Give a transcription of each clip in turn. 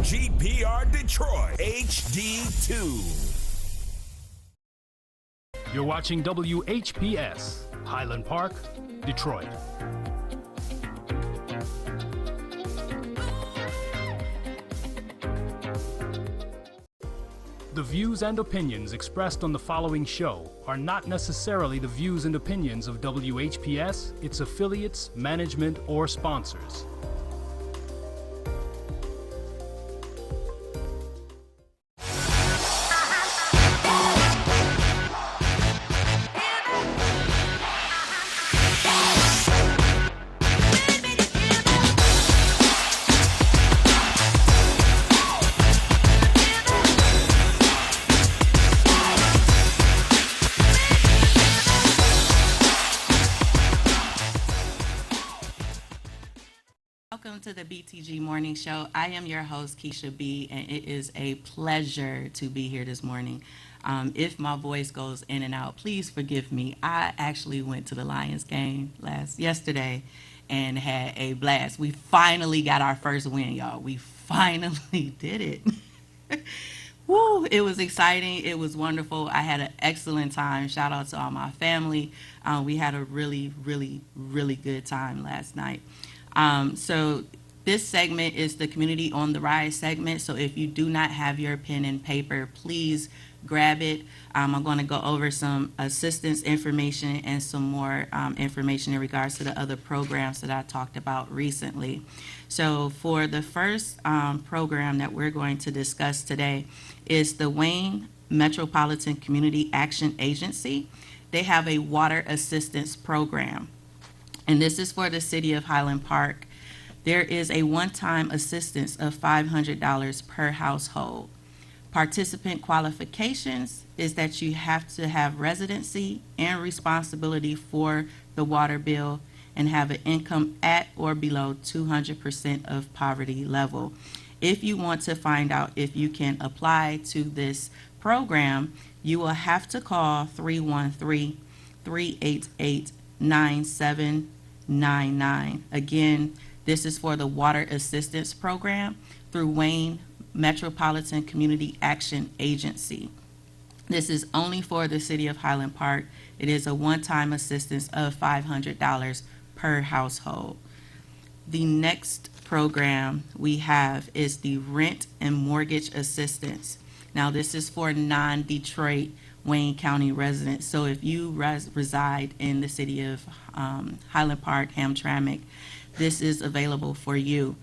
GPR Detroit HD2. You're watching WHPS, Highland Park, Detroit. The views and opinions expressed on the following show are not necessarily the views and opinions of WHPS, its affiliates, management, or sponsors. Welcome to the Btg Morning Show. I am your host, Keisha B, and it is a pleasure to be here this morning. If my voice goes in and out, please forgive me. I actually went to the Lions game yesterday and had a blast. We finally got our first win, y'all. We finally did it. Woo, it was exciting. It was wonderful. I had an excellent time. Shout out to all my family. We had a really, really, really good time last night. So this segment is the Community on the Rise segment. So if you do not have your pen and paper, please grab it. I'm going to go over some assistance information and some more information in regards to the other programs that I talked about recently. So for the first program that we're going to discuss today is the Wayne Metropolitan Community Action Agency. They have a water assistance program, and this is for the city of Highland Park. There is a one-time assistance of $500 per household. Participant qualifications is that you have to have residency and responsibility for the water bill and have an income at or below 200% of poverty level. If you want to find out if you can apply to this program, you will have to call 313-388-9799. Again, this is for the Water Assistance Program through Wayne Metropolitan Community Action Agency. This is only for the city of Highland Park. It is a one-time assistance of $500 per household. The next program we have is the Rent and Mortgage Assistance. Now, this is for non-Detroit Wayne County residents. So if you reside in the city of Highland Park, Hamtramck, this is available for you.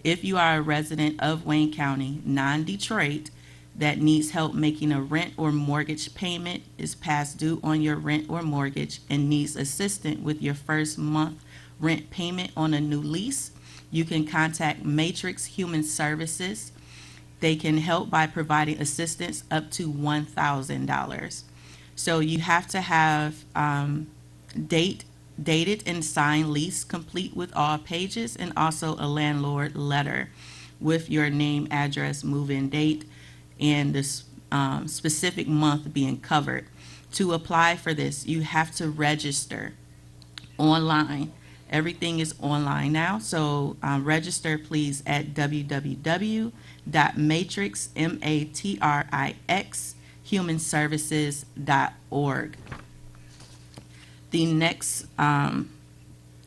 If you are a resident of Wayne County, non-Detroit, that needs help making a rent or mortgage payment, is past due on your rent or mortgage, and needs assistance with your first month rent payment on a new lease, you can contact Matrix Human Services. They can help by providing assistance up to $1,000. So you have to have dated and signed lease complete with all pages, and also a landlord letter with your name, address, move-in date, and the specific month being covered. To apply for this, you have to register online. Everything is online now, so register please at www.matrixhumanservices.org. The next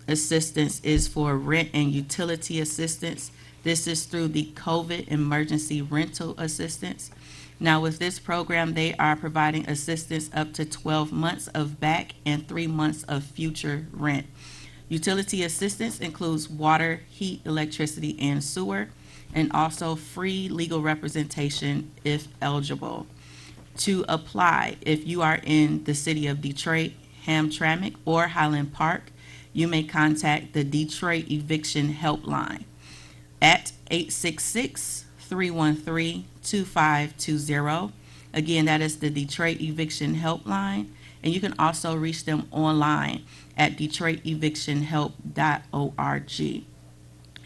assistance is for rent and utility assistance. This is through the COVID Emergency Rental Assistance. Now, with this program, they are providing assistance up to 12 months of back and 3 months of future rent. Utility assistance includes water, heat, electricity, and sewer, and also free legal representation if eligible. To apply, if you are in the city of Detroit, Hamtramck, or Highland Park, you may contact the Detroit Eviction Helpline at 866-313-2520. Again, that is the Detroit Eviction Helpline, and you can also reach them online at detroitevictionhelp.org.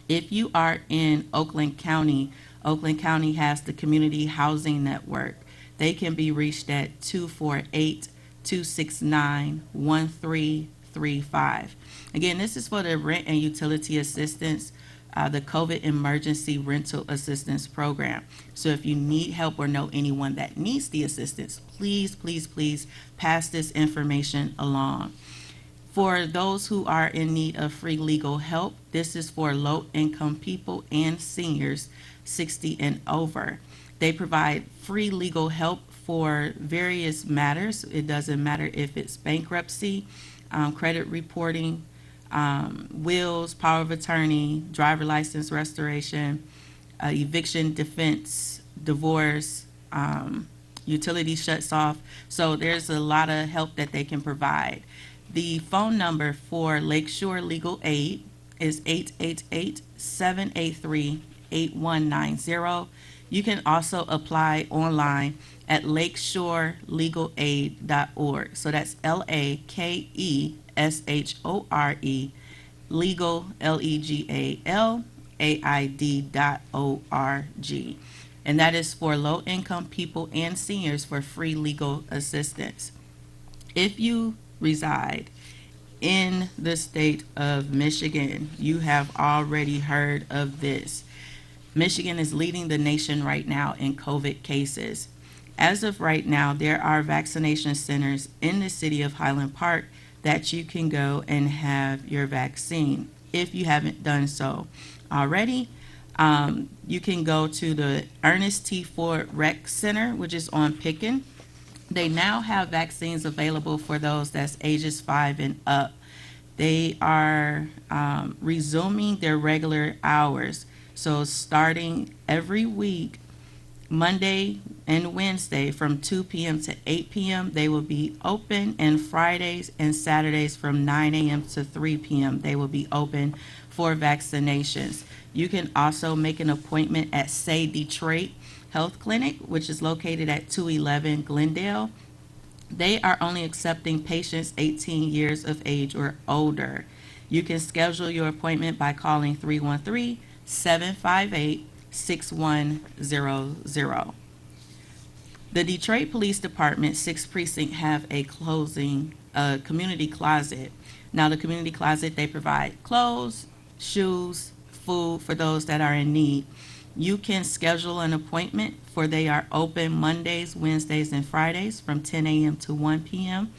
If you are in Oakland County has the Community Housing Network. They can be reached at 248-269-1335. Again, this is for the rent and utility assistance. the COVID Emergency Rental Assistance Program. So if you need help or know anyone that needs the assistance, please, please, please pass this information along. For those who are in need of free legal help, this is for low-income people and seniors 60 and over. They provide free legal help for various matters. It doesn't matter if it's bankruptcy, credit reporting, wills, power of attorney, driver license restoration, eviction defense, divorce, utility shuts off. So there's a lot of help that they can provide. The phone number for Lakeshore Legal Aid is 888-783-8190. You can also apply online at lakeshorelegal.org. So that's LAKESHORE, legal, LEGALAID.org. And that is for low-income people and seniors for free legal assistance. If you reside in the state of Michigan, you have already heard of this. Michigan is leading the nation right now in COVID cases. As of right now, there are vaccination centers in the city of Highland Park that you can go and have your vaccine. If you haven't done so already, you can go to the Ernest T. Ford Rec Center, which is on Picken. They now have vaccines available for those that's ages 5 and up. They are resuming their regular hours. So starting every week, Monday and Wednesday from 2 p.m. to 8 p.m. they will be open, and Fridays and Saturdays from 9 a.m. to 3 p.m. they will be open for vaccinations. You can also make an appointment at Say Detroit Health Clinic, which is located at 211 Glendale. They are only accepting patients 18 years of age or older. You can schedule your appointment by calling 313-758-6100. The Detroit Police Department 6th Precinct have a community closet. Now the community closet, they provide clothes, shoes, food for those that are in need. You can schedule an appointment, for they are open Mondays, Wednesdays, and Fridays from 10 a.m. to 1 p.m.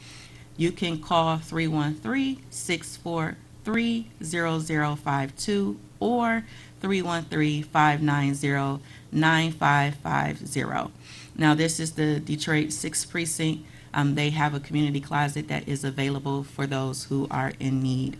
You can call 313-643-0052 or 313-590-9550. Now this is the Detroit 6th Precinct. They have a community closet that is available for those who are in need.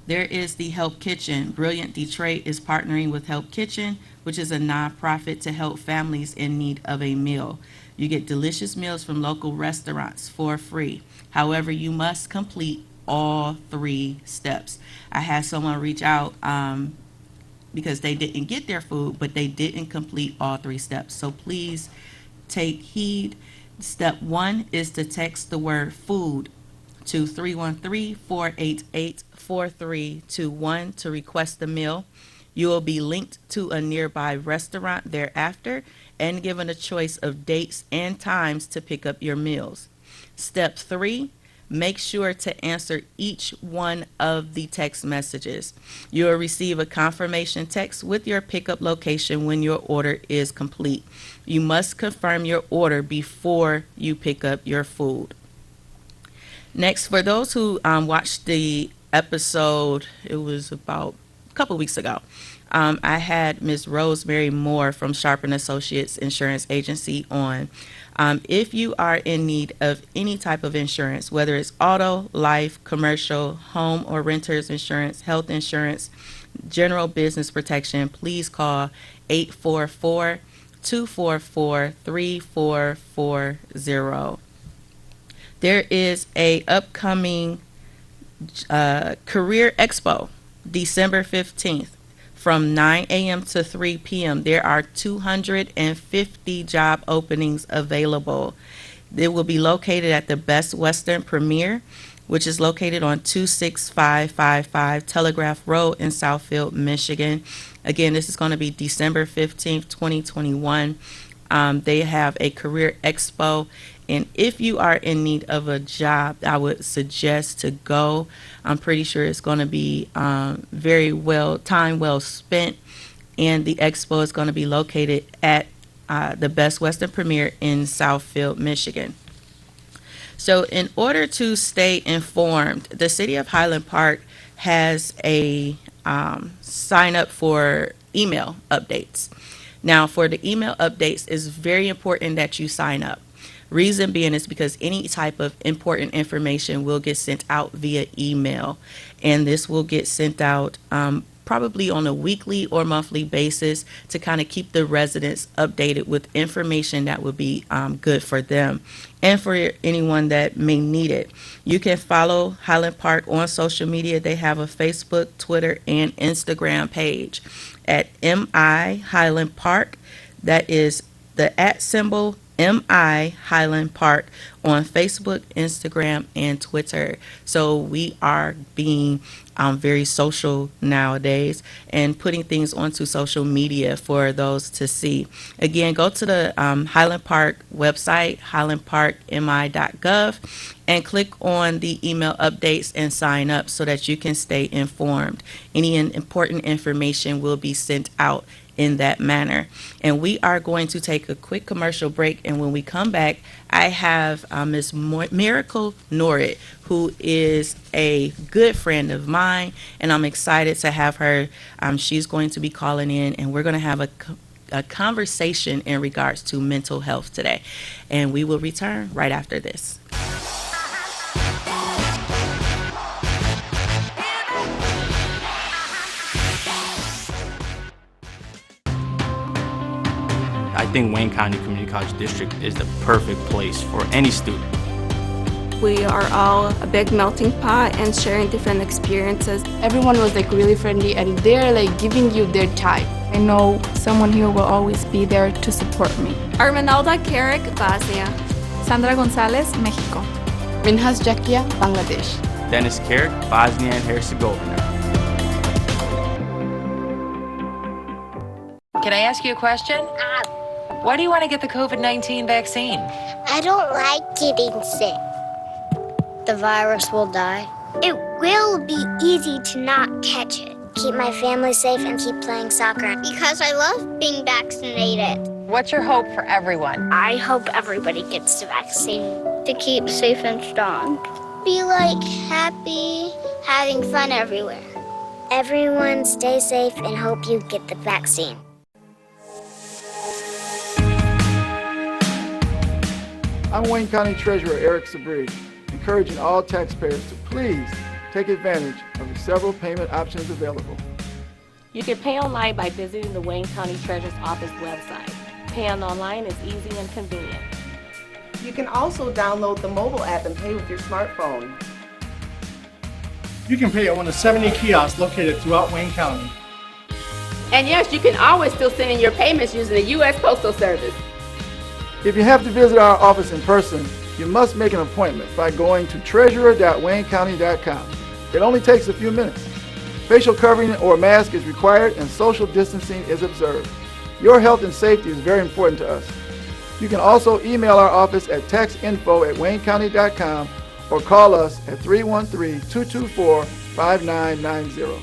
There is the Help Kitchen. Brilliant Detroit is partnering with Help Kitchen, which is a nonprofit to help families in need of a meal. You get delicious meals from local restaurants for free. However, you must complete all 3 steps. I had someone reach out because they didn't get their food, but they didn't complete all 3 steps. So please take heed. Step 1 is to text the word food to 313-488-4321 to request the meal. You will be linked to a nearby restaurant thereafter and given a choice of dates and times to pick up your meals. Step 3, make sure to answer each one of the text messages. You will receive a confirmation text with your pickup location when your order is complete. You must confirm your order before you pick up your food. Next, for those who watched the episode, it was about a couple weeks ago, I had Ms. Rosemary Moore from Sharpen Associates Insurance Agency on. If you are in need of any type of insurance, whether it's auto, life, commercial, home or renters insurance, health insurance, general business protection, please call 844-244-3440. There is a upcoming Career Expo, December 15th, from 9 a.m. to 3 p.m. There are 250 job openings available. They will be located at the Best Western Premier, which is located on 26555 Telegraph Road in Southfield, Michigan. Again, this is going to be December 15th, 2021. They have a Career Expo. And if you are in need of a job, I would suggest to go. I'm pretty sure it's going to be very time well spent. And the expo is going to be located at the Best Western Premier in Southfield, Michigan. So in order to stay informed, the city of Highland Park has a sign up for email updates. Now, for the email updates, it's very important that you sign up. Reason being is because any type of important information will get sent out via email, and this will get sent out probably on a weekly or monthly basis to kind of keep the residents updated with information that would be good for them and for anyone that may need it. You can follow Highland Park on social media. They have a Facebook, Twitter, and Instagram page at MI Highland Park. That is the @ MI Highland Park on Facebook, Instagram, and Twitter. So we are being very social nowadays and putting things onto social media for those to see. Again, go to the Highland Park website, highlandparkmi.gov, and click on the email updates and sign up so that you can stay informed. Any important information will be sent out in that manner. And we are going to take a quick commercial break, and when we come back, I have Ms. Miracle Norrit, who is a good friend of mine, and I'm excited to have her. She's going to be calling in, and we're going to have a conversation in regards to mental health today, and we will return right after this. I think Wayne County Community College District is the perfect place for any student. We are all a big melting pot and sharing different experiences. Everyone was like really friendly and they're like giving you their time. I know someone here will always be there to support me. Armenalda Carrick, Bosnia. Sandra Gonzalez, Mexico. Minhas Jakia, Bangladesh. Dennis Carrick, Bosnia and Herzegovina. Can I ask you a question? Why do you want to get the COVID-19 vaccine? I don't like getting sick. The virus will die. It will be easy to not catch it. Keep my family safe and keep playing soccer. Because I love being vaccinated. What's your hope for everyone? I hope everybody gets the vaccine. To keep safe and strong. Be like happy, having fun everywhere. Everyone stay safe and hope you get the vaccine. I'm Wayne County Treasurer Eric Sabri, encouraging all taxpayers to please take advantage of the several payment options available. You can pay online by visiting the Wayne County Treasurer's Office website. Paying online is easy and convenient. You can also download the mobile app and pay with your smartphone. You can pay at one of 70 kiosks located throughout Wayne County. And yes, you can always still send in your payments using the U.S. Postal Service. If you have to visit our office in person, you must make an appointment by going to treasurer.waynecounty.com. It only takes a few minutes. Facial covering or mask is required and social distancing is observed. Your health and safety is very important to us. You can also email our office at taxinfo@waynecounty.com or call us at 313-224-5990.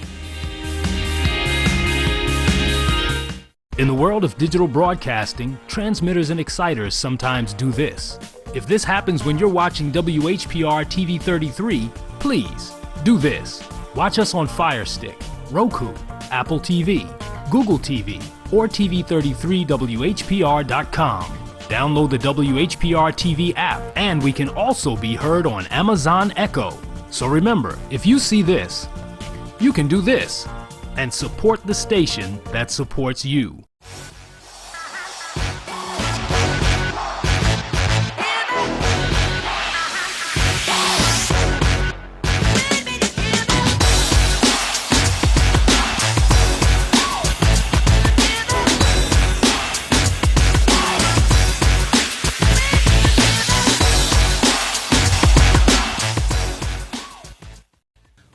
In the world of digital broadcasting, transmitters and exciters sometimes do this. If this happens when you're watching WHPR TV 33, please do this. Watch us on Fire Stick, Roku, Apple TV, Google TV, or TV33WHPR.com. Download the WHPR TV app, and we can also be heard on Amazon Echo. So remember, if you see this, you can do this and support the station that supports you.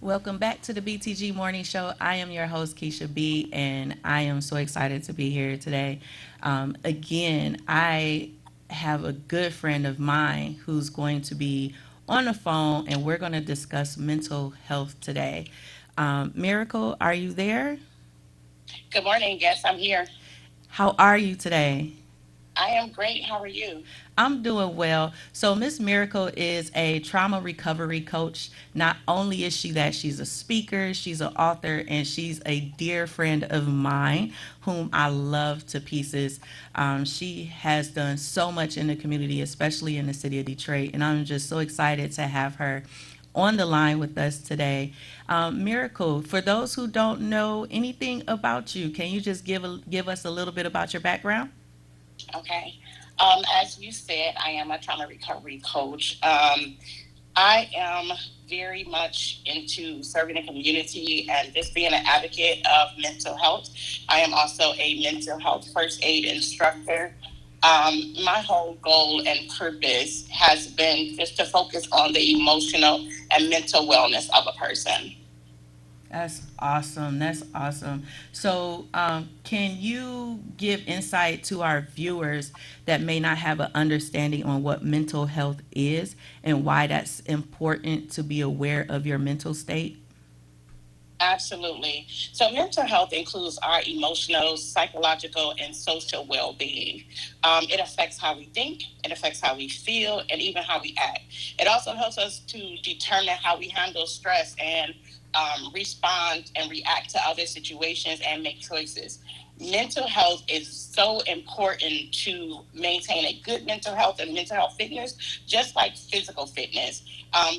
Welcome back to the Btg Morning Show. I am your host, Keisha B, and I am so excited to be here today. Again, I have a good friend of mine who's going to be on the phone, and we're going to discuss mental health today. Miracle, are you there? Good morning. Yes, I'm here. How are you today? I am great. How are you? I'm doing well. So Miss Miracle is a trauma recovery coach. Not only is she that, she's a speaker, she's an author, and she's a dear friend of mine whom I love to pieces. She has done so much in the community, especially in the city of Detroit, and I'm just so excited to have her on the line with us today. Miracle, for those who don't know anything about you, can you just give us a little bit about your background? Okay. As you said, I am a trauma recovery coach. I am very much into serving the community and just being an advocate of mental health. I am also a mental health first aid instructor. My whole goal and purpose has been just to focus on the emotional and mental wellness of a person. That's awesome. That's awesome. So, can you give insight to our viewers that may not have an understanding on what mental health is and why that's important to be aware of your mental state? Absolutely. So, mental health includes our emotional, psychological, and social well being. It affects how we think, it affects how we feel, and even how we act. It also helps us to determine how we handle stress and respond and react to other situations and make choices. Mental health is so important to maintain a good mental health and mental health fitness, just like physical fitness,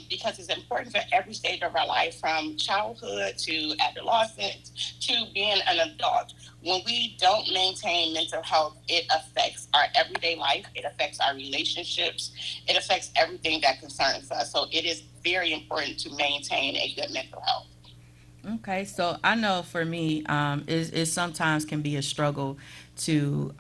because it's important for every stage of our life, from childhood to adolescence to being an adult. When we don't maintain mental health, it affects our everyday life, it affects our relationships, it affects everything that concerns us. So it is very important to maintain a good mental health. Okay, so I know for me, it sometimes can be a struggle to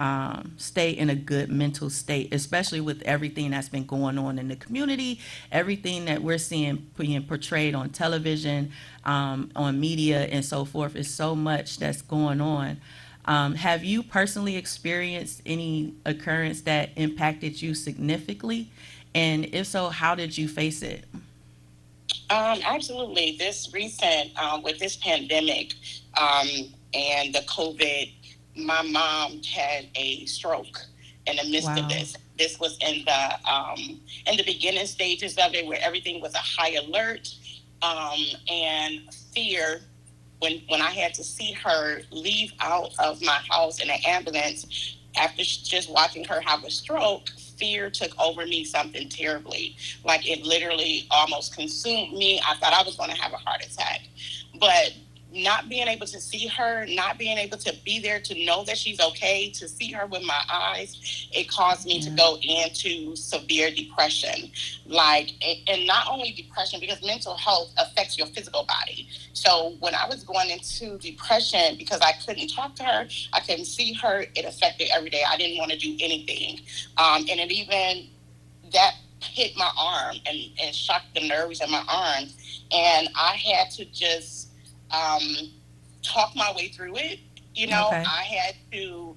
stay in a good mental state, especially with everything that's been going on in the community, everything that we're seeing being portrayed on television, on media, and so forth. Is so much that's going on. Have you personally experienced any occurrence that impacted you significantly? And if so, how did you face it? Absolutely. This recent, with this pandemic um, and the COVID, my mom had a stroke in the midst of Wow. this. This was in the beginning stages of it, where everything was a high alert and fear. When I had to see her leave out of my house in an ambulance after just watching her have a stroke, fear took over me something terribly. Like, it literally almost consumed me. I thought I was going to have a heart attack. But not being able to see her, not being able to be there to know that she's okay, to see her with my eyes, it caused me to go into severe depression. Like, and not only depression, because mental health affects your physical body. So when I was going into depression, because I couldn't talk to her, I couldn't see her, it affected every day. I didn't want to do anything. And it even, that hit my arm and shocked the nerves in my arm. And I had to just talk my way through it. You know, Okay. I had to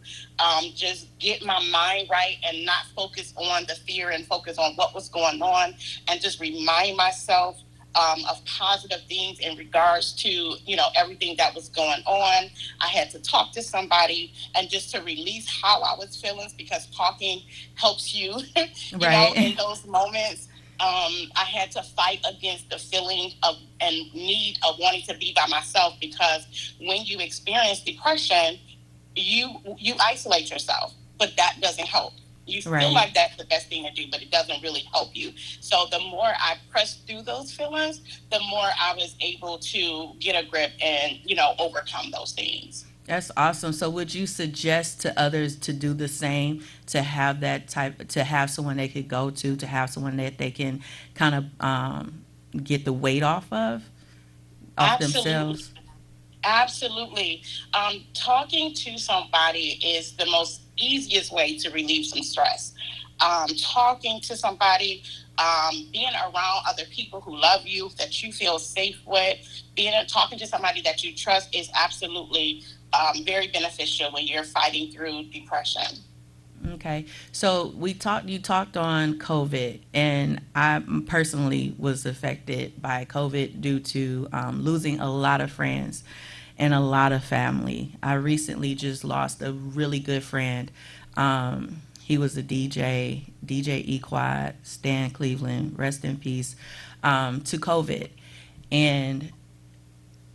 just get my mind right and not focus on the fear and focus on what was going on, and just remind myself of positive things in regards to, you know, everything that was going on. I had to talk to somebody and just to release how I was feeling, because talking helps you, you know, in those moments. I had to fight against the feeling of and need of wanting to be by myself, because when you experience depression, you isolate yourself, but that doesn't help. You feel like that's the best thing to do, but it doesn't really help you. So the more I pressed through those feelings, the more I was able to get a grip and, you know, overcome those things. That's awesome. So would you suggest to others to do the same, to have that type, to have someone they could go to have someone that they can kind of get the weight off themselves? Absolutely. Talking to somebody is the most easiest way to relieve some stress. Talking to somebody, being around other people who love you, that you feel safe with, talking to somebody that you trust is absolutely very beneficial when you're fighting through depression. Okay. So you talked on COVID, and I personally was affected by COVID due to losing a lot of friends and a lot of family. I recently just lost a really good friend. He was a DJ Equad, Stan Cleveland, rest in peace, to COVID. And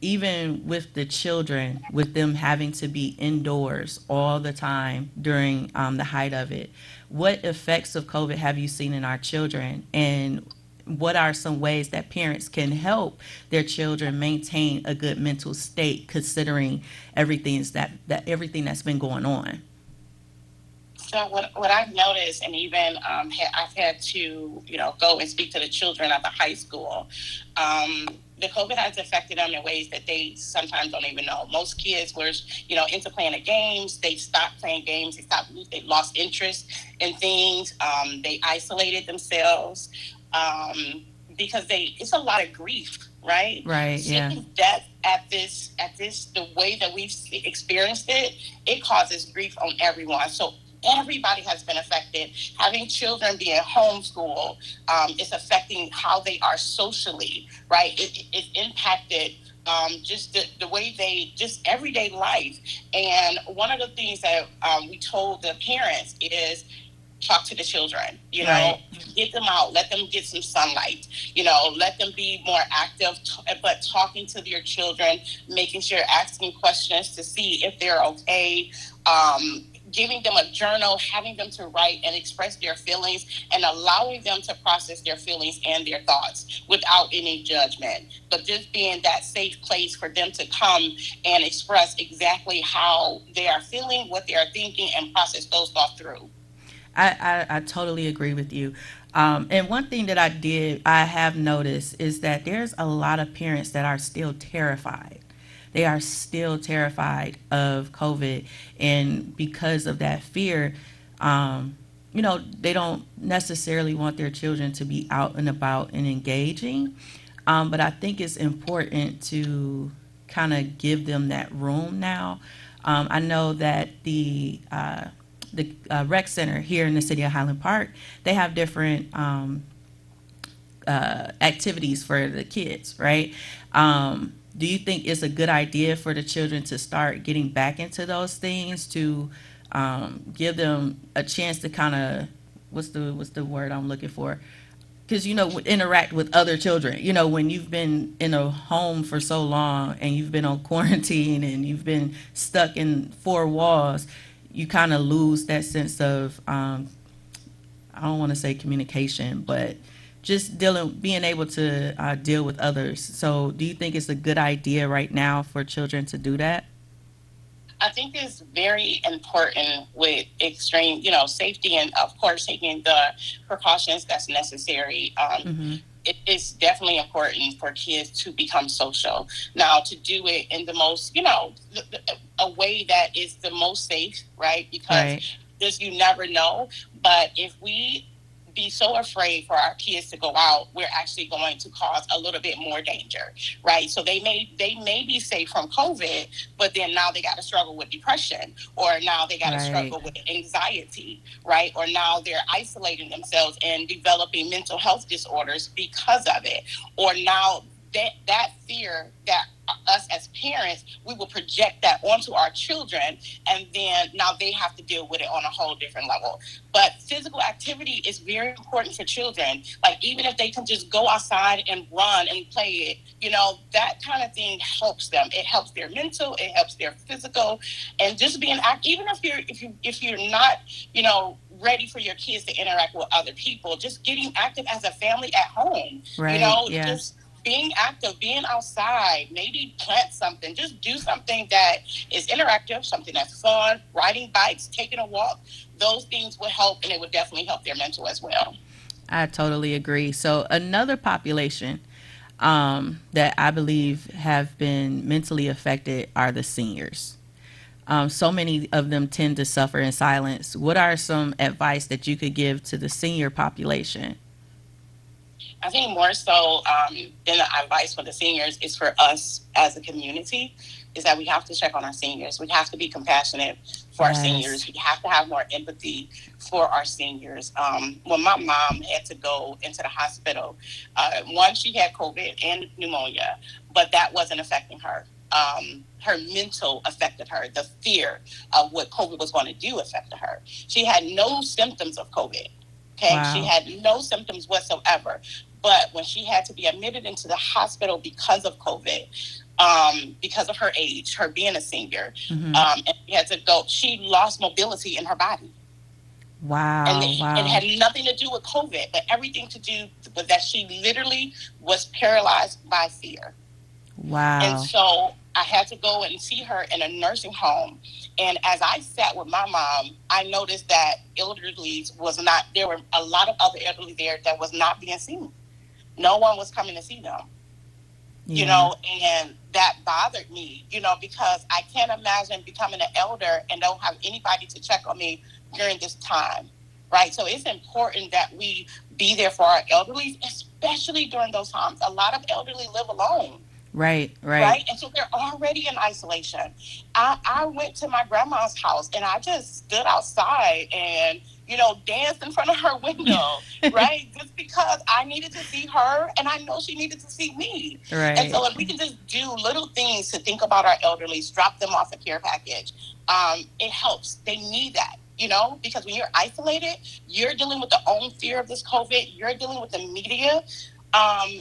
even with the children, with them having to be indoors all the time during the height of it, what effects of COVID have you seen in our children? And what are some ways that parents can help their children maintain a good mental state, considering everything that's been going on? So what I've noticed, and even I've had to, go and speak to the children at the high school. The COVID has affected them in ways that they sometimes don't even know. Most kids were, into playing the games. They stopped playing games. They lost interest in things. They isolated themselves because it's a lot of grief, right? Right. Yeah. Seeing death at this, the way that we've experienced it, it causes grief on everyone. So everybody has been affected. Having children being homeschooled is affecting how they are socially, right? It impacted just the way just everyday life. And one of the things that we told the parents is talk to the children, Right. Get them out, let them get some sunlight, let them be more active, but talking to your children, making sure, asking questions to see if they're okay, giving them a journal, having them to write and express their feelings, and allowing them to process their feelings and their thoughts without any judgment, but just being that safe place for them to come and express exactly how they are feeling, what they are thinking, and process those thoughts through. I totally agree with you. And one thing that I have noticed is that there's a lot of parents that are still terrified. They are still terrified of COVID. And because of that fear, they don't necessarily want their children to be out and about and engaging. But I think it's important to kind of give them that room now. I know that the rec center here in the city of Highland Park, they have different activities for the kids, right? Do you think it's a good idea for the children to start getting back into those things, to give them a chance to kind of, what's the word I'm looking for? Because, interact with other children. When you've been in a home for so long and you've been on quarantine and you've been stuck in four walls, you kind of lose that sense of, I don't want to say communication, but just being able to deal with others. So do you think it's a good idea right now for children to do that? I think it's very important with extreme, safety, and of course taking the precautions that's necessary. It's definitely important for kids to become social. Now, to do it in the most, a way that is the most safe, right? Because just you never know. But if we be so afraid for our kids to go out, we're actually going to cause a little bit more danger, right? So they may be safe from COVID, but then now they got to struggle with depression, or now they got to struggle with anxiety, right? Or now they're isolating themselves and developing mental health disorders because of it. Or now that fear that us as parents, we will project that onto our children, and then now they have to deal with it on a whole different level. But physical activity is very important for children. Like, even if they can just go outside and run and play it, that kind of thing helps them. It helps their mental, it helps their physical, and just being active. Even if you're not, ready for your kids to interact with other people, just getting active as a family at home, just being active, being outside, maybe plant something, just do something that is interactive, something that's fun, riding bikes, taking a walk. Those things would help, and it would definitely help their mental as well. I totally agree. So another population that I believe have been mentally affected are the seniors. So many of them tend to suffer in silence. What are some advice that you could give to the senior population? I think more so than the advice for the seniors is for us as a community, is that we have to check on our seniors. We have to be compassionate for our seniors. We have to have more empathy for our seniors. When my mom had to go into the hospital, one, she had COVID and pneumonia, but that wasn't affecting her. Her mental affected her. The fear of what COVID was going to do affected her. She had no symptoms of COVID. Okay, wow. She had no symptoms whatsoever. But when she had to be admitted into the hospital because of COVID, because of her age, her being a senior, and she had to go, she lost mobility in her body. Wow. And it had nothing to do with COVID, but everything to do with that she literally was paralyzed by fear. Wow. And so I had to go and see her in a nursing home. And as I sat with my mom, I noticed that elderly was not, there were a lot of other elderly there that was not being seen. No one was coming to see them, you know, and that bothered me, you know, because I can't imagine becoming an elder and don't have anybody to check on me during this time, right? So it's important that we be there for our elderly, especially during those times. A lot of elderly live alone. Right. And so they're already in isolation. I went to my grandma's house and I just stood outside and, you know, danced in front of her window, right? Just because I needed to see her and I know she needed to see me. Right. And so if we can just do little things to think about our elderly, drop them off a care package, it helps. They need that. You know, because when you're isolated, you're dealing with the own fear of this COVID. You're dealing with the media.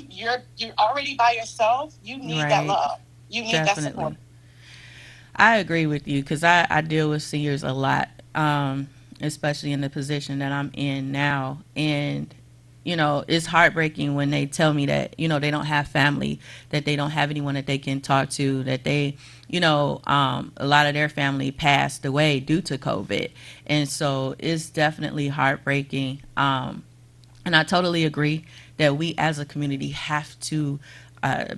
You're already by yourself. You need that love. You need that support. I agree with you because I deal with seniors a lot, especially in the position that I'm in now. And, you know, it's heartbreaking when they tell me that, you know, they don't have family, that they don't have anyone that they can talk to, that they, you know, a lot of their family passed away due to COVID. And so it's definitely heartbreaking. And I totally agree that we as a community have to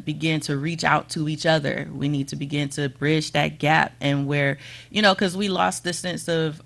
begin to reach out to each other. We need to begin to bridge that gap, and where, you know, because we lost the sense of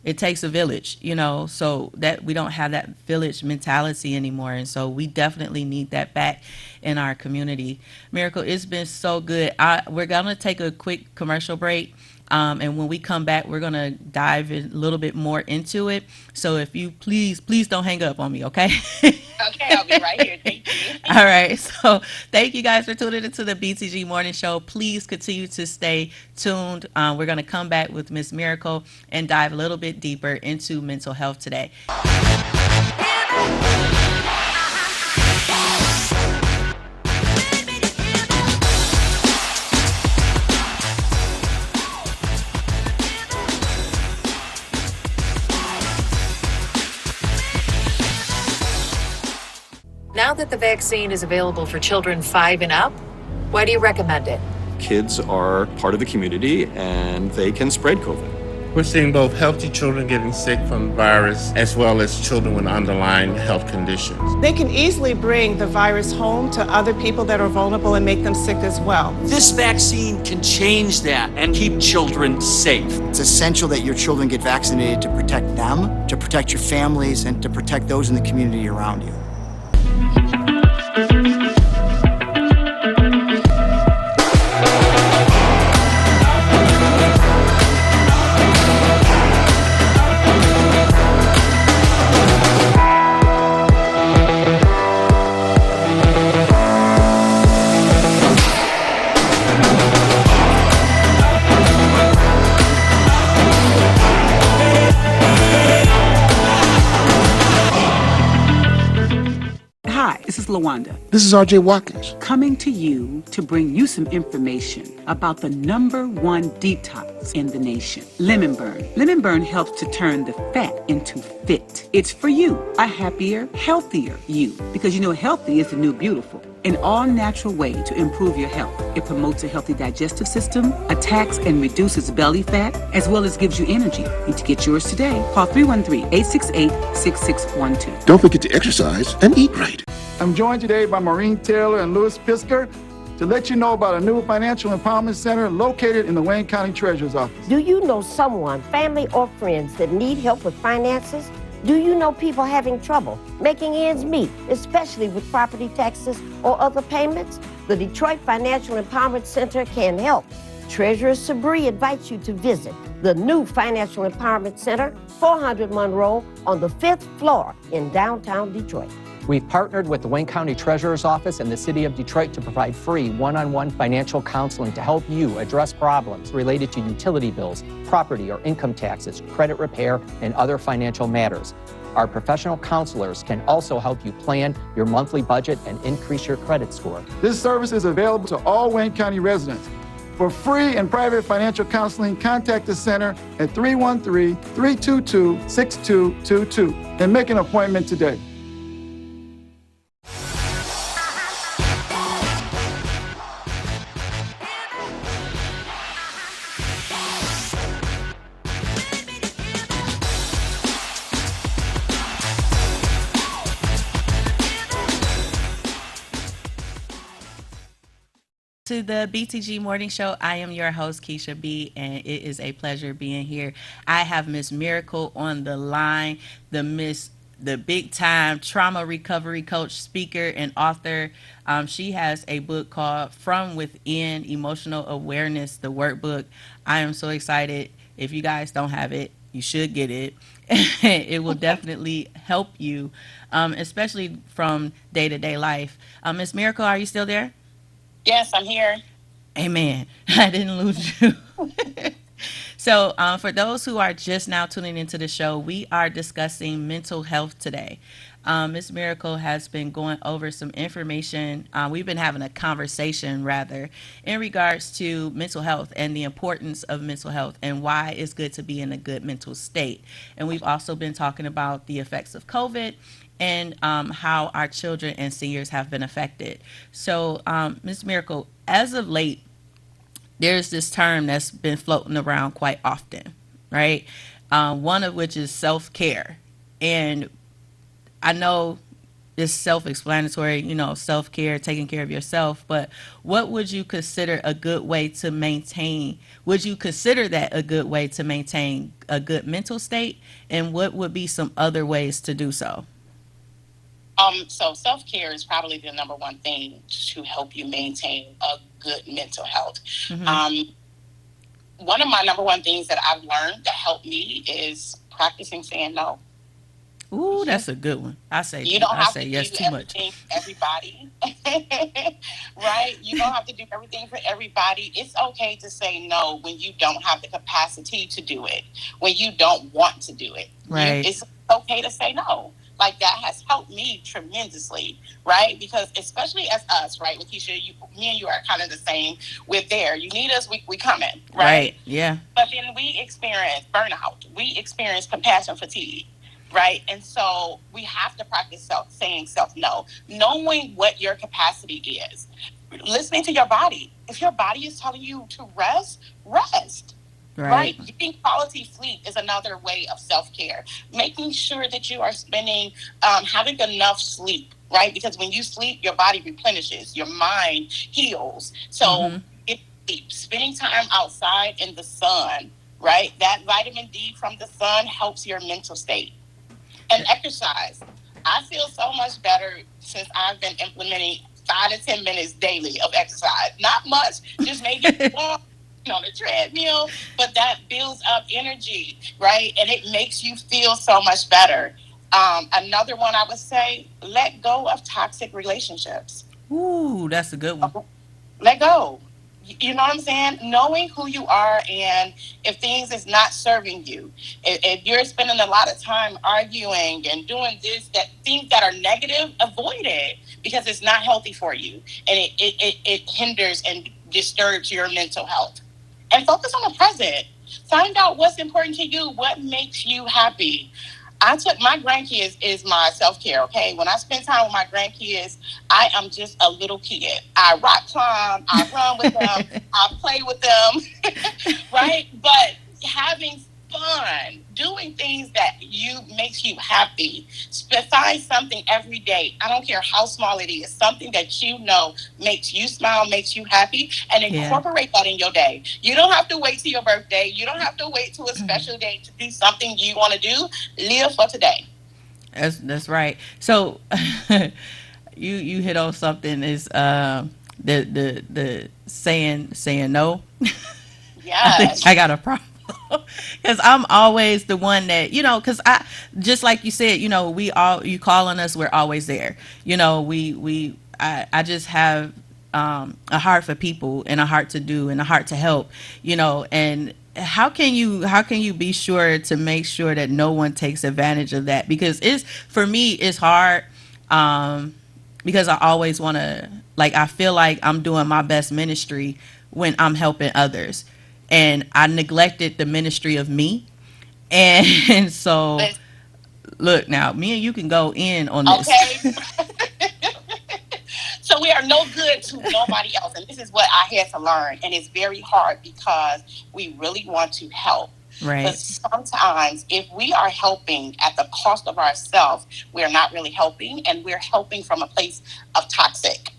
it takes a village, you know, so that we don't have that village mentality anymore. And so we definitely need that back in our community. Miracle, it's been so good. We're going to take a quick commercial break. And when we come back, we're going to dive a little bit more into it. So if you please don't hang up on me, okay? Okay, I'll be right here. Thank you. All right. So thank you guys for tuning into the Btg Morning Show. Please continue to stay tuned. We're going to come back with Miss Miracle and dive a little bit deeper into mental health today. Now that the vaccine is available for children 5 and up, why do you recommend it? Kids are part of the community and they can spread COVID. We're seeing both healthy children getting sick from the virus as well as children with underlying health conditions. They can easily bring the virus home to other people that are vulnerable and make them sick as well. This vaccine can change that and keep children safe. It's essential that your children get vaccinated to protect them, to protect your families, and to protect those in the community around you. Lawanda. This is R.J. Watkins. Coming to you to bring you some information about the #1 detox in the nation, Lemon Burn. Lemon Burn helps to turn the fat into fit. It's for you, a happier, healthier you. Because you know healthy is the new beautiful. An all-natural way to improve your health. It promotes a healthy digestive system, attacks and reduces belly fat, as well as gives you energy. Need to get yours today. Call 313-868-6612. Don't forget to exercise and eat right. I'm joined today by Maureen Taylor and Louis Pisker to let you know about a new financial empowerment center located in the Wayne County Treasurer's Office. Do you know someone, family or friends, that need help with finances? Do you know people having trouble making ends meet, especially with property taxes or other payments? The Detroit Financial Empowerment Center can help. Treasurer Sabri invites you to visit The new Financial Empowerment Center, 400 Monroe, on the 5th floor in downtown Detroit. We've partnered with the Wayne County Treasurer's Office and the City of Detroit to provide free one-on-one financial counseling to help you address problems related to utility bills, property or income taxes, credit repair, and other financial matters. Our professional counselors can also help you plan your monthly budget and increase your credit score. This service is available to all Wayne County residents. For free and private financial counseling, contact the center at 313-322-6222 and make an appointment today. To the Btg Morning Show. I am your host, Keisha B, and it is a pleasure being here. I have Miss Miracle on the line, the big time trauma recovery coach, speaker, and author. She has a book called From Within: Emotional Awareness, the workbook. I am so excited. If you guys don't have it, you should get it. It will definitely help you, especially from day-to-day life. Miss Miracle, are you still there? Yes, I'm here. Amen. I didn't lose you. So for those who are just now tuning into the show, we are discussing mental health today. Miss Miracle has been going over some information. We've been having a conversation, rather, in regards to mental health and the importance of mental health and why it's good to be in a good mental state. And we've also been talking about the effects of COVID and how our children and seniors have been affected. So, Ms. Miracle, as of late, there's this term that's been floating around quite often, right? One of which is self-care. And I know it's self-explanatory, self-care, taking care of yourself, but what would you consider a good way to maintain? Would you consider that a good way to maintain a good mental state? And what would be some other ways to do so? So self-care is probably the number one thing to help you maintain a good mental health. Mm-hmm. One of my number one things that I've learned that helped me is practicing saying no. Ooh, that's a good one. I say yes too much. Everybody, right? You don't have to do everything for everybody. It's okay to say no when you don't have the capacity to do it, when you don't want to do it. Right. It's okay to say no. Like, that has helped me tremendously, right? Because especially as us, right, Lakeisha, me and you are kind of the same. We're there. You need us, we come in, right? Yeah. But then we experience burnout. We experience compassion fatigue, right? And so we have to practice saying no, knowing what your capacity is, listening to your body. If your body is telling you to rest, rest. Right. Getting quality sleep is another way of self-care. Making sure that you are having enough sleep, right? Because when you sleep, your body replenishes, your mind heals. So spending time outside in the sun, right? That vitamin D from the sun helps your mental state. And exercise. I feel so much better since I've been implementing 5 to 10 minutes daily of exercise. Not much, just maybe walk on the treadmill, but that builds up energy, right? And it makes you feel so much better. Another one I would say, let go of toxic relationships. Ooh, that's a good one. Let go. You know what I'm saying? Knowing who you are, and if things is not serving you, if you're spending a lot of time arguing and doing things that are negative, avoid it, because it's not healthy for you, and it hinders and disturbs your mental health. And focus on the present. Find out what's important to you, what makes you happy. I took my grandkids is my self-care, okay? When I spend time with my grandkids, I am just a little kid. I rock climb, I run with them, I play with them, right? But having fun, doing things that makes you happy. Find something every day. I don't care how small it is. Something that makes you smile, makes you happy, and incorporate that in your day. You don't have to wait till your birthday. You don't have to wait till a special day to do something you want to do. Live for today. That's right. So you hit on something is the saying no. Yes. I got a problem Because I'm always the one that, because I, just like you said, you call on us, we're always there. I just have a heart for people and a heart to do and a heart to help, and how can you be sure to make sure that no one takes advantage of that? Because for me, it's hard, because I always want to, like, I feel like I'm doing my best ministry when I'm helping others, and I neglected the ministry of me. And so, look, now me and you can go in on this. Okay. So we are no good to nobody else. And this is what I had to learn. And it's very hard because we really want to help. Right. But sometimes if we are helping at the cost of ourselves, we're not really helping, and we're helping from a place of toxic.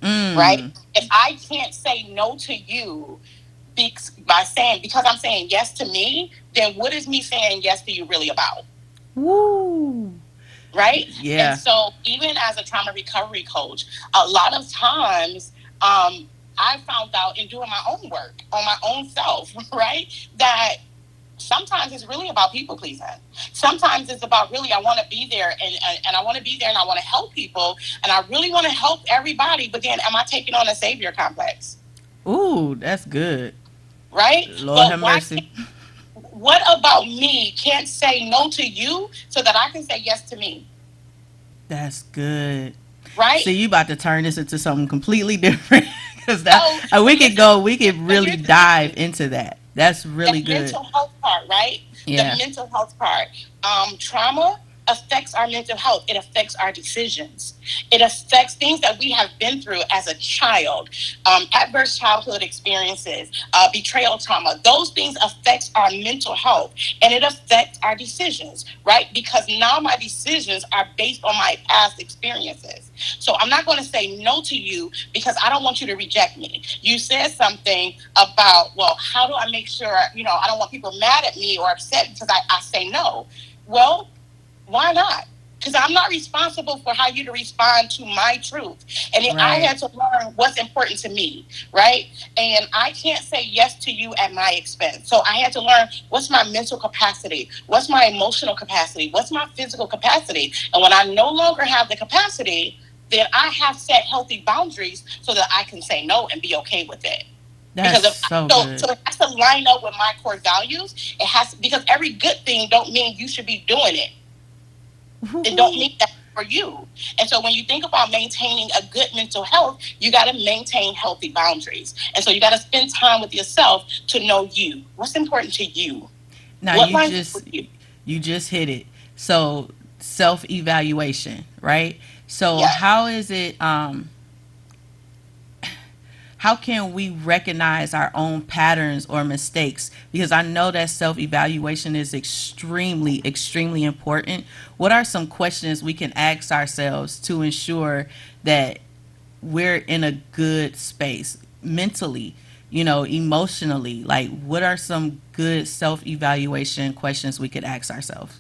Right? If I can't say no to you because I'm saying yes to me, then what is me saying yes to you really about? Woo. Right? Yeah. And so even as a trauma recovery coach, a lot of times I found out in doing my own work on my own self, right, that sometimes it's really about people pleasing. Sometimes it's about really, I want to be there and I want to be there and I want to help people and I really want to help everybody, but then am I taking on a savior complex? Ooh, that's good. Right? Lord have mercy. What about me can't say no to you so that I can say yes to me? That's good. Right? So you about to turn this into something completely different. Because we could really dive into that. That's really good. Mental health part, right? Yeah. The mental health part. Trauma affects our mental health. It affects our decisions. It affects things that we have been through as a child, adverse childhood experiences, betrayal trauma. Those things affect our mental health, and it affects our decisions, right? Because now my decisions are based on my past experiences. So I'm not going to say no to you because I don't want you to reject me. You said something about, well, how do I make sure, I don't want people mad at me or upset because I say no. Well, why not? Because I'm not responsible for how you to respond to my truth. And if I had to learn what's important to me, right? And I can't say yes to you at my expense. So I had to learn what's my mental capacity, what's my emotional capacity, what's my physical capacity. And when I no longer have the capacity, then I have set healthy boundaries so that I can say no and be okay with it. That's So it has to line up with my core values. It has to, because every good thing don't mean you should be doing it. It don't mean that for you. And so when you think about maintaining a good mental health, you got to maintain healthy boundaries. And so you got to spend time with yourself to know you. What's important to you? Now you just hit it. So self-evaluation, right? So how is it how can we recognize our own patterns or mistakes? Because I know that self-evaluation is extremely, extremely important. What are some questions we can ask ourselves to ensure that we're in a good space mentally, emotionally? Like, what are some good self-evaluation questions we could ask ourselves?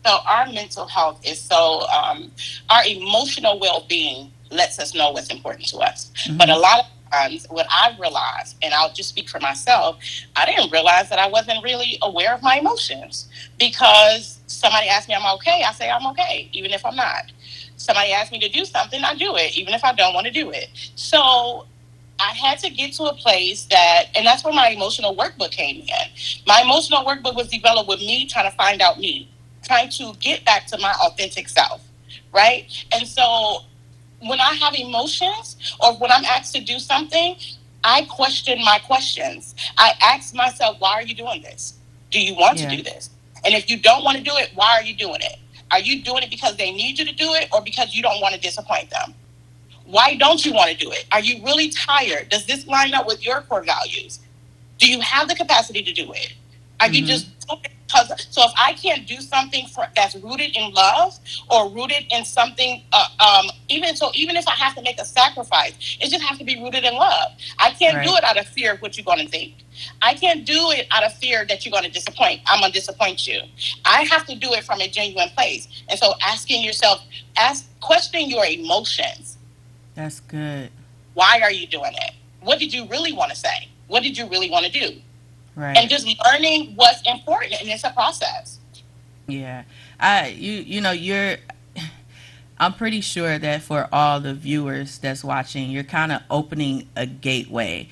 So our mental health is our emotional well-being lets us know what's important to us. Mm-hmm. But a lot of times what I've realized, and I'll just speak for myself, I didn't realize that I wasn't really aware of my emotions, because somebody asked me, I'm okay. I say I'm okay, even if I'm not. Somebody asked me to do something, I do it, even if I don't want to do it. So I had to get to a place and that's where my emotional workbook came in. My emotional workbook was developed with me trying to find out me, trying to get back to my authentic self, right? And so when I have emotions or when I'm asked to do something, I question my questions. I ask myself, why are you doing this? Do you want to do this? And if you don't want to do it, why are you doing it? Are you doing it because they need you to do it or because you don't want to disappoint them? Why don't you want to do it? Are you really tired? Does this line up with your core values? Do you have the capacity to do it? Are you just so if I can't do something that's rooted in love or rooted in something, even if I have to make a sacrifice, it just has to be rooted in love. I can't do it out of fear of what you're going to think. I can't do it out of fear that you're going to disappoint. I'm going to disappoint you. I have to do it from a genuine place. And so asking yourself, questioning your emotions. That's good. Why are you doing it? What did you really want to say? What did you really want to do? Right. And just learning what's important, and it's a process. Yeah. I'm pretty sure that for all the viewers that's watching, you're kind of opening a gateway,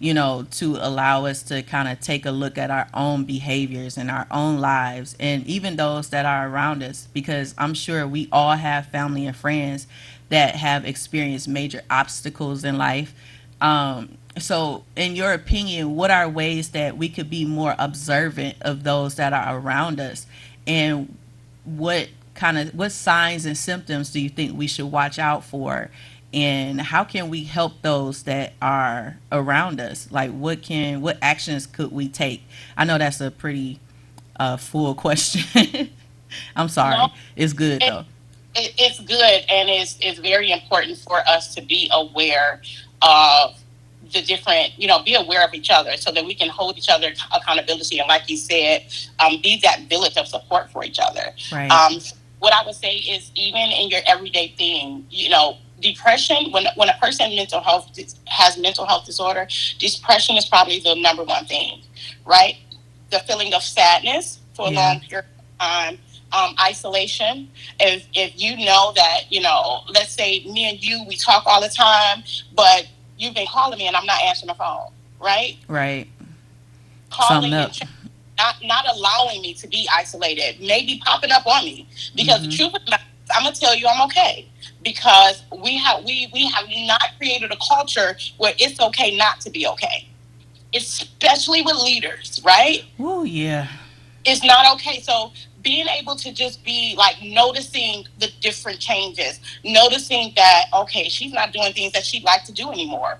to allow us to kind of take a look at our own behaviors and our own lives, and even those that are around us, because I'm sure we all have family and friends that have experienced major obstacles in life. So in your opinion, what are ways that we could be more observant of those that are around us, and what signs and symptoms do you think we should watch out for, and how can we help those that are around us? Like what actions could we take? I know that's a pretty full question. I'm sorry. No, It's good though. It's good, and it's very important for us to be aware of the different, be aware of each other so that we can hold each other accountability. And like you said, be that village of support for each other. Right. What I would say is, even in your everyday thing, depression, when a person has mental health disorder, depression is probably the number one thing, right? The feeling of sadness for a long period of time. Isolation. If you know that, let's say me and you, we talk all the time, but you've been calling me and I'm not answering the phone, right? Right. Calling and not allowing me to be isolated, maybe popping up on me, because the truth of the matter is, I'm gonna tell you I'm okay, because we have not created a culture where it's okay not to be okay, especially with leaders, right? Oh yeah. It's not okay. So being able to just be like noticing the different changes, noticing that, okay, she's not doing things that she'd like to do anymore.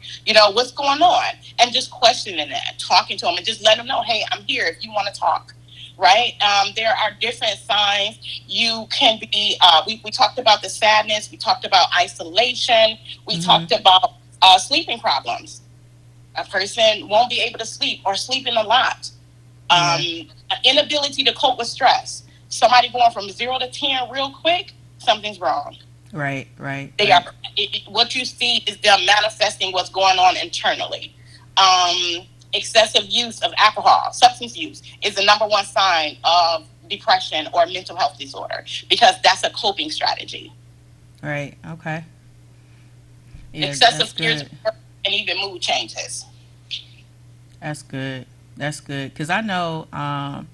What's going on? And just questioning that, talking to them, and just let them know, hey, I'm here if you want to talk, right? There are different signs. You can be, we talked about the sadness. We talked about isolation. We talked about sleeping problems. A person won't be able to sleep or sleeping a lot. Inability to cope with stress. Somebody going from 0 to 10 real quick, something's wrong. Right. What you see is them manifesting what's going on internally. Excessive use of alcohol, substance use, is the number one sign of depression or mental health disorder, because that's a coping strategy. Right. Okay. Yeah, excessive fears and even mood changes. That's good. Because I know, out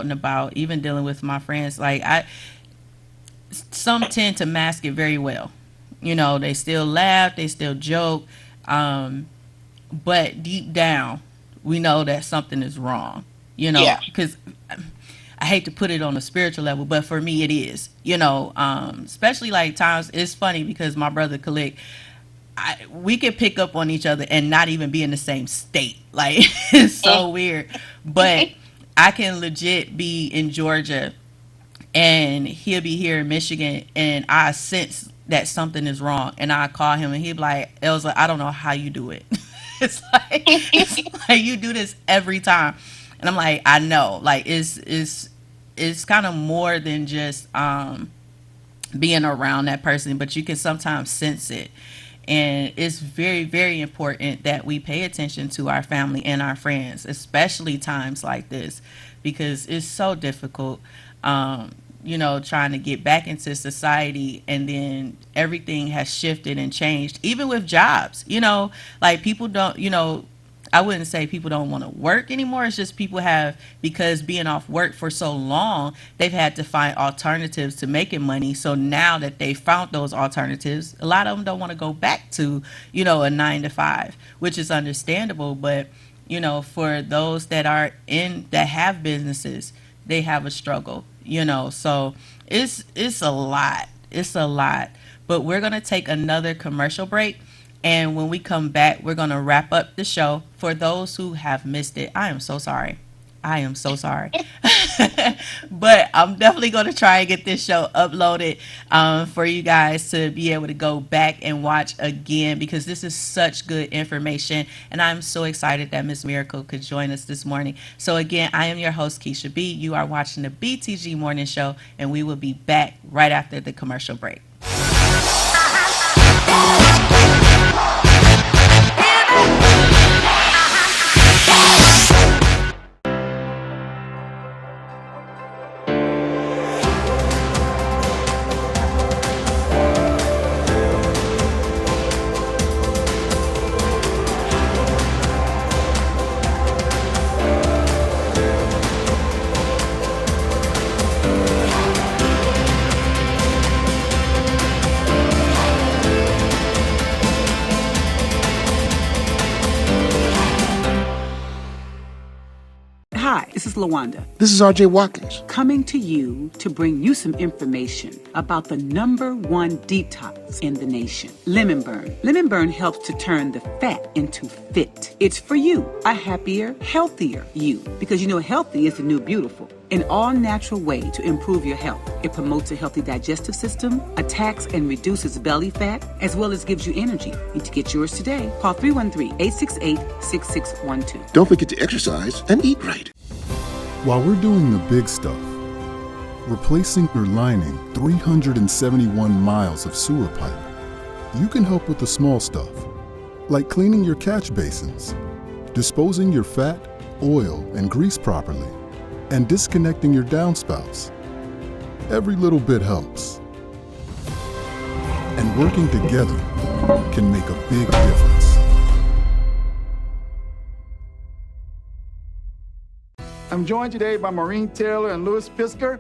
and about, even dealing with my friends, some tend to mask it very well. They still laugh, they still joke, but deep down, we know that something is wrong. Because I hate to put it on a spiritual level, but for me it is. Especially times, it's funny because my brother Khalid, we could pick up on each other and not even be in the same state. It's so weird. But I can legit be in Georgia and he'll be here in Michigan, and I sense that something is wrong, and I call him and he'll be like, Elsa, I don't know how you do it. it's like you do this every time. And I'm like, I know. It's kind of more than just being around that person, but you can sometimes sense it. And it's very, very important that we pay attention to our family and our friends, especially times like this, because it's so difficult, trying to get back into society, and then everything has shifted and changed, even with jobs. People don't, I wouldn't say people don't want to work anymore. It's just people have, because being off work for so long, they've had to find alternatives to making money. So now that they found those alternatives, a lot of them don't want to go back to, a 9-to-5, which is understandable. But, for those that have businesses, they have a struggle, so it's a lot. It's a lot. But we're going to take another commercial break. And when we come back, we're going to wrap up the show. For those who have missed it, I am so sorry. But I'm definitely going to try and get this show uploaded for you guys to be able to go back and watch again, because this is such good information. And I'm so excited that Miss Miracle could join us this morning. So again, I am your host, Keisha B. You are watching the Btg Morning Show, and we will be back right after the commercial break. LaWanda. This is RJ Watkins. Coming to you to bring you some information about the #1 detox in the nation, Lemon Burn. Lemon Burn helps to turn the fat into fit. It's for you, a happier, healthier you. Because healthy is the new beautiful. An all-natural way to improve your health. It promotes a healthy digestive system, attacks and reduces belly fat, as well as gives you energy. Need to get yours today. Call 313-868-6612. Don't forget to exercise and eat right. While we're doing the big stuff, replacing or lining 371 miles of sewer pipe, you can help with the small stuff, like cleaning your catch basins, disposing your fat, oil, and grease properly, and disconnecting your downspouts. Every little bit helps. And working together can make a big difference. I'm joined today by Maureen Taylor and Louis Pisker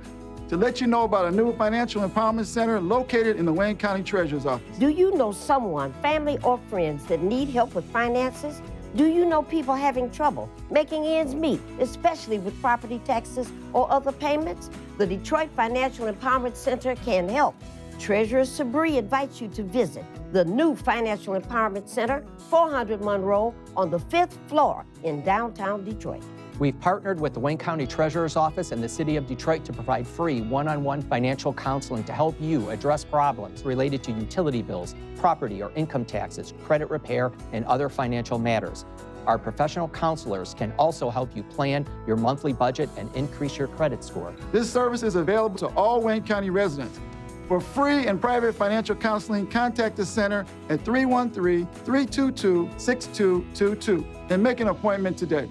to let you know about a new financial empowerment center located in the Wayne County Treasurer's Office. Do you know someone, family or friends that need help with finances? Do you know people having trouble making ends meet, especially with property taxes or other payments? The Detroit Financial Empowerment Center can help. Treasurer Sabri invites you to visit the new Financial Empowerment Center, 400 Monroe, on the 5th floor in downtown Detroit. We've partnered with the Wayne County Treasurer's Office and the City of Detroit to provide free one-on-one financial counseling to help you address problems related to utility bills, property or income taxes, credit repair, and other financial matters. Our professional counselors can also help you plan your monthly budget and increase your credit score. This service is available to all Wayne County residents. For free and private financial counseling, contact the center at 313-322-6222 and make an appointment today.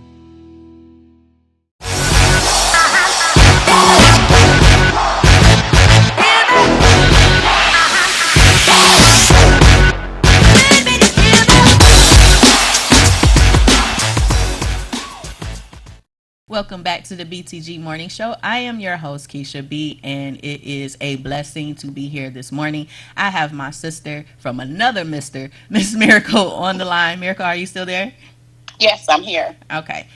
Welcome back to the Btg Morning Show. I am your host, Keisha B, and it is a blessing to be here this morning. I have my sister from another Mr., Miss Miracle, on the line. Miracle, are you still there? Yes, I'm here. Okay.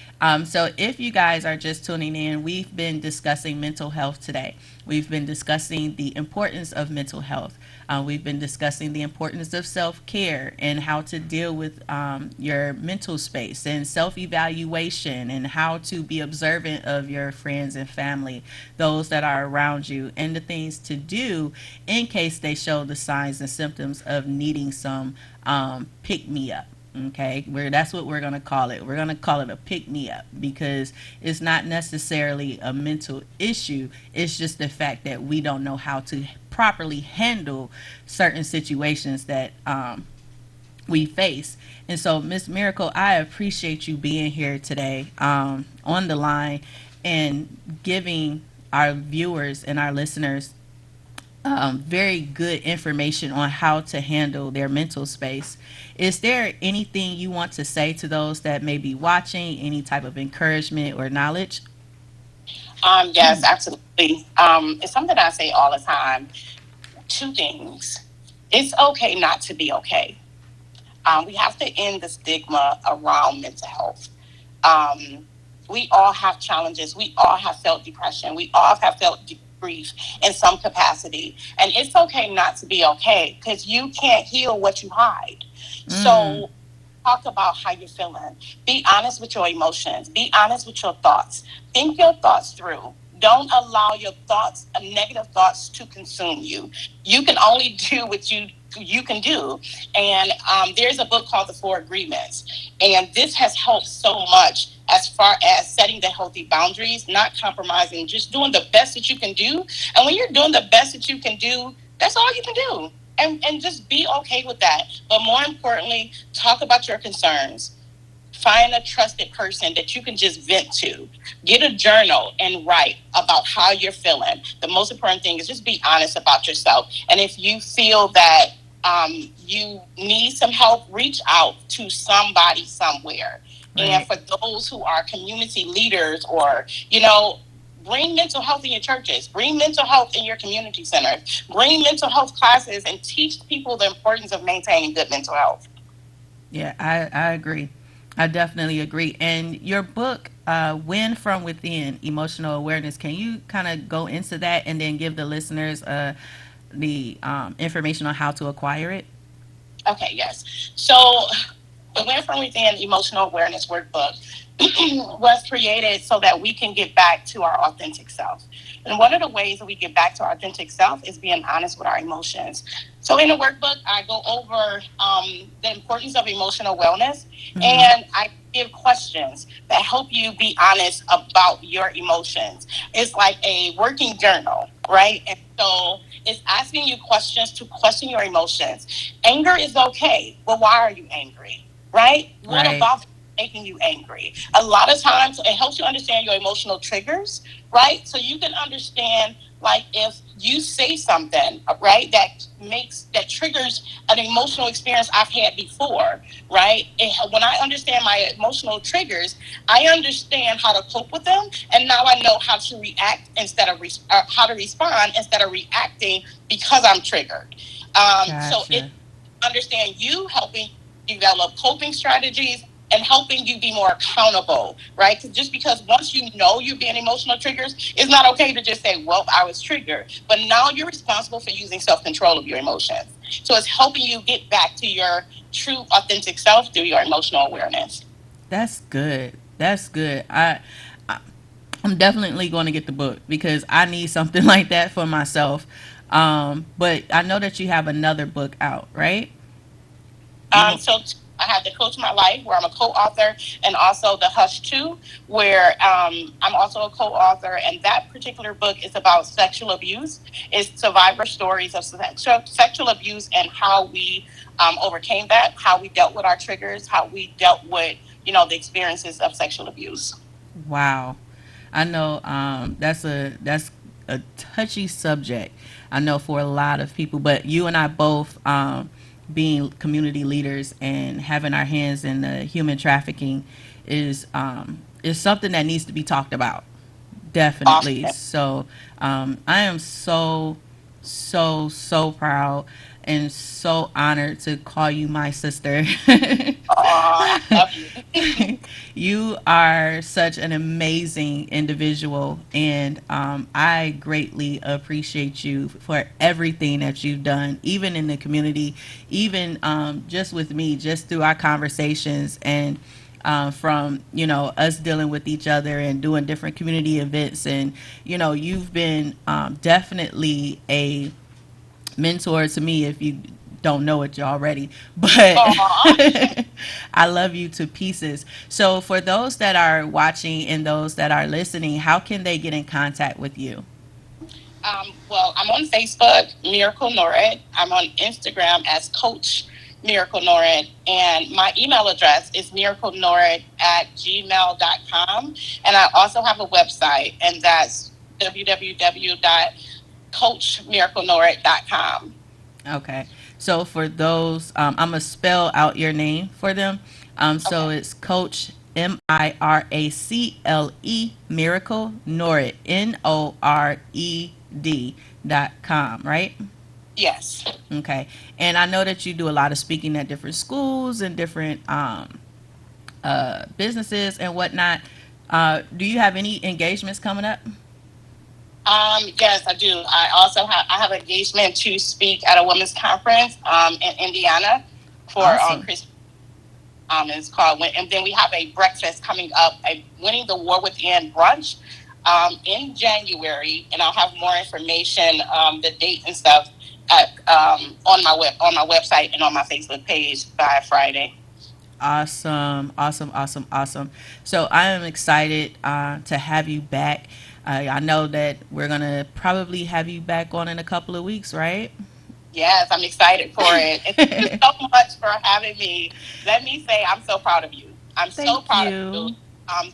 So if you guys are just tuning in, we've been discussing mental health today. We've been discussing the importance of mental health. We've been discussing the importance of self-care and how to deal with your mental space and self-evaluation and how to be observant of your friends and family, those that are around you, and the things to do in case they show the signs and symptoms of needing some pick-me-up. Okay, that's what we're going to call it. We're going to call it a pick-me-up because it's not necessarily a mental issue. It's just the fact that we don't know how to properly handle certain situations that we face. And so, Miss Miracle, I appreciate you being here today on the line and giving our viewers and our listeners very good information on how to handle their mental space. Is there anything you want to say to those that may be watching, any type of encouragement or knowledge? Yes, absolutely. It's something I say all the time. Two things. It's okay not to be okay. We have to end the stigma around mental health. We all have challenges. We all have felt depression. We all have felt grief in some capacity. And it's okay not to be okay because you can't heal what you hide. So talk about how you're feeling. Be honest with your emotions. Be honest with your thoughts. Think your thoughts through. Don't allow your thoughts, negative thoughts, to consume you. You can only do what you can do. And there's a book called The 4 Agreements. And this has helped so much as far as setting the healthy boundaries, not compromising, just doing the best that you can do. And when you're doing the best that you can do, that's all you can do. And just be okay with that. But more importantly, talk about your concerns. Find a trusted person that you can just vent to. Get a journal and write about how you're feeling. The most important thing is just be honest about yourself. And if you feel that you need some help, reach out to somebody somewhere. Right. And for those who are community leaders or, bring mental health in your churches, bring mental health in your community centers, bring mental health classes and teach people the importance of maintaining good mental health. Yeah, I agree. I definitely agree. And your book Win from Within, emotional awareness. Can you kind of go into that and then give the listeners the information on how to acquire it? Okay, yes. So the Win from Within Emotional Awareness Workbook was created so that we can get back to our authentic self. And one of the ways that we get back to our authentic self is being honest with our emotions. So in the workbook, I go over the importance of emotional wellness, and I give questions that help you be honest about your emotions. It's like a working journal, right? And so it's asking you questions to question your emotions. Anger is okay, but why are you angry? Right? What about making you angry? A lot of times it helps you understand your emotional triggers, right? So you can understand, like, if you say something, right, that triggers an emotional experience I've had before, right? When I understand my emotional triggers, I understand how to cope with them, and now I know how to react instead of how to respond instead of reacting because I'm triggered. So it understand you helping develop coping strategies and helping you be more accountable, right? Just because once you know you're being emotional triggers, it's not okay to just say, well, I was triggered. But now you're responsible for using self-control of your emotions. So it's helping you get back to your true, authentic self through your emotional awareness. That's good. That's good. I'm definitely going to get the book because I need something like that for myself. But I know that you have another book out, right? So I have the Coach My Life, where I'm a co-author, and also the Hush 2, where I'm also a co-author. And that particular book is about sexual abuse. It's survivor stories of sexual abuse and how we overcame that, how we dealt with our triggers, how we dealt with, the experiences of sexual abuse. Wow. I know that's a touchy subject. I know for a lot of people, but you and I both being community leaders and having our hands in the human trafficking is something that needs to be talked about. Definitely. Awesome. So I am so proud and so honored to call you my sister. I love you. You are such an amazing individual, and I greatly appreciate you for everything that you've done, even in the community, even just with me, just through our conversations, and from us dealing with each other and doing different community events. And you've been definitely a mentor to me, if you don't know it already, but I love you to pieces. So for those that are watching and those that are listening, how can they get in contact with you? Well, I'm on Facebook, Miracle Norrid. I'm on Instagram as Coach Miracle Norrid. And my email address is miraclenorrid@gmail.com. And I also have a website, and that's www.coachmiraclenorrid.com. Okay. So for those, I'm going to spell out your name for them. So it's Coach MIRACLE Miracle Norrid NORED.com, right? Yes. Okay. And I know that you do a lot of speaking at different schools and different businesses and whatnot. Do you have any engagements coming up? Yes, I do. I have engagement to speak at a women's conference in Indiana for Awesome. Christmas. It's called, and then we have a breakfast coming up, a Winning the War Within brunch in January, and I'll have more information, the date and stuff, on my website and on my Facebook page by Friday. Awesome. So I am excited to have you back. I know that we're going to probably have you back on in a couple of weeks, right? Yes, I'm excited for it. And thank you so much for having me. Let me say, I'm so proud of you. I'm so proud of you.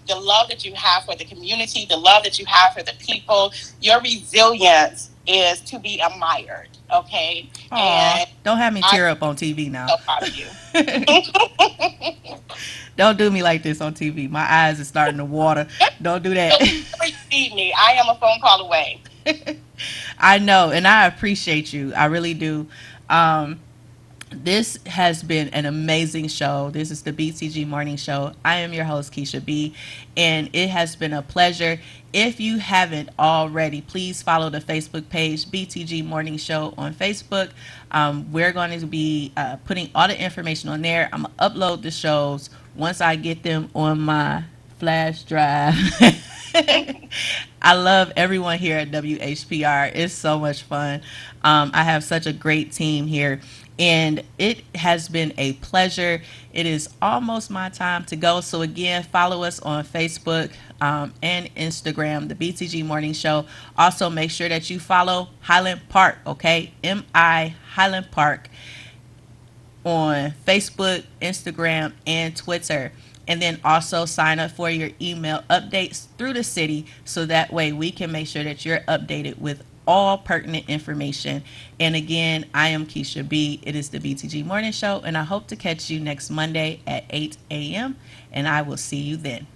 The love that you have for the community, the love that you have for the people, your resilience is to be admired. Okay. Aww, and don't have me tear up on TV now. So proud of you. Don't do me like this on TV. My eyes are starting to water. Don't do that. Don't feed me. I am a phone call away. I know, and I appreciate you. I really do. This has been an amazing show. This is the BTG Morning Show. I am your host, Keisha B, and it has been a pleasure. If you haven't already, please follow the Facebook page, BTG Morning Show on Facebook. We're going to be putting all the information on there. I'm going to upload the shows once I get them on my flash drive. I love everyone here at WHPR. It's so much fun. I have such a great team here, and it has been a pleasure. It is almost my time to go. So again, follow us on Facebook and Instagram, the BTG Morning Show. Also, make sure that you follow Highland Park, okay? MI Highland Park on Facebook, Instagram, and Twitter. And then also sign up for your email updates through the city, so that way we can make sure that you're updated with all pertinent information. And again, I am Keisha B. It is the BTG Morning Show, and I hope to catch you next Monday at 8 a.m. And I will see you then.